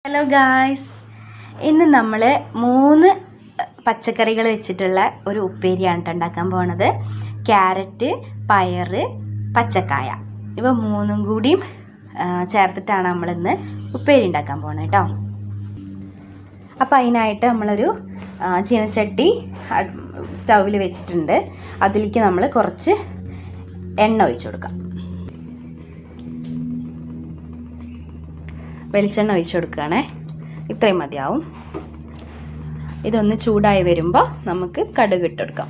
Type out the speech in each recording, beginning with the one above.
Hello guys, ഇന്ന് നമ്മൾ 3 പച്ചക്കറികൾ വെച്ചിട്ടുള്ള ഒരു ഉപ്പേരിയാണ് ഉണ്ടാക്കാൻ പോണത്. ക്യാരറ്റ്, പയർ, പച്ചക്കായ ഇവ 3ഉം കൂടിയും ചേർത്തിട്ടാണ് നമ്മളിന്ന് ഉപ്പേരി ഉണ്ടാക്കാൻ പോകുന്നത് കേട്ടോ. അപ്പോൾ അതിനായിട്ട് നമ്മളൊരു ചീനച്ചട്ടി സ്റ്റൗവിൽ വെച്ചിട്ടുണ്ട്. അതിലേക്ക് നമ്മൾ കുറച്ച് എണ്ണ ഒഴിച്ചു കൊടുക്കാം. വെളിച്ചെണ്ണ ഒഴിച്ചു കൊടുക്കുകയാണേ. ഇത്രയും മതിയാവും. ഇതൊന്ന് ചൂടായി വരുമ്പോൾ നമുക്ക് കടുക് ഇട്ട് കൊടുക്കാം.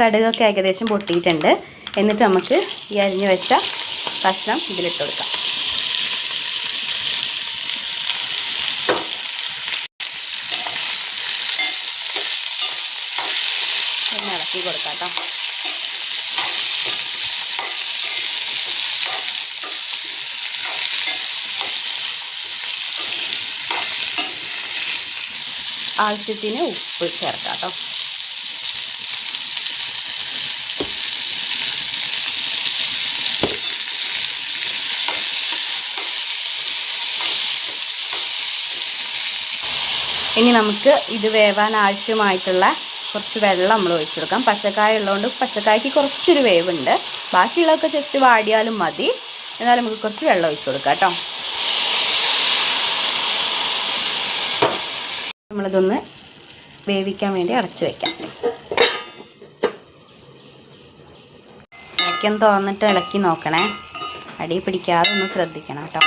കടുകൊക്കെ ഏകദേശം പൊട്ടിയിട്ടുണ്ട്. എന്നിട്ട് നമുക്ക് ഈ അരിഞ്ഞു വെച്ച കഷ്ണം ഇതിലിട്ട് കൊടുക്കാം. ഒന്ന് ഇളക്കി കൊടുക്കാം കേട്ടോ. ആവശ്യത്തിന് ഉപ്പ് ചേർക്കാം കേട്ടോ. ഇനി നമുക്ക് ഇത് വേവാൻ ആവശ്യമായിട്ടുള്ള കുറച്ച് വെള്ളം നമ്മൾ ഒഴിച്ചു കൊടുക്കാം. പച്ചക്കായ ഉള്ളതുകൊണ്ട് പച്ചക്കായ്ക്ക് കുറച്ചൊരു വേവുണ്ട്. ബാക്കിയുള്ളതൊക്കെ ജസ്റ്റ് വാടിയാലും മതി. എന്നാലും നമുക്ക് കുറച്ച് വെള്ളം ഒഴിച്ചു കൊടുക്കാം കേട്ടോ. നമ്മളിതൊന്ന് വേവിക്കാൻ വേണ്ടി അടച്ചു വയ്ക്കാം. ഇളക്കാൻ തുറന്നിട്ട് ഇളക്കി നോക്കണേ. അടി പിടിക്കാതെ ഒന്ന് ശ്രദ്ധിക്കണം കേട്ടോ.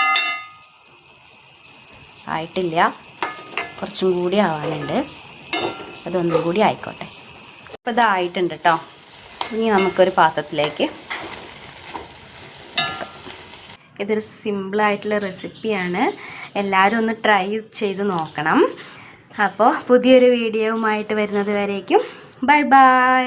ആയിട്ടില്ല, കുറച്ചും കൂടി ആവാനുണ്ട്. അതൊന്നും കൂടി ആയിക്കോട്ടെ. അപ്പോൾ ഇതായിട്ടുണ്ട് കേട്ടോ. ഇനി നമുക്കൊരു പാത്രത്തിലേക്ക്. ഇതൊരു സിമ്പിളായിട്ടുള്ള റെസിപ്പിയാണ്. എല്ലാവരും ഒന്ന് ട്രൈ ചെയ്ത് നോക്കണം. അപ്പോൾ പുതിയൊരു വീഡിയോവുമായിട്ട് വരുന്നത് വരേക്കും ബൈ ബൈ.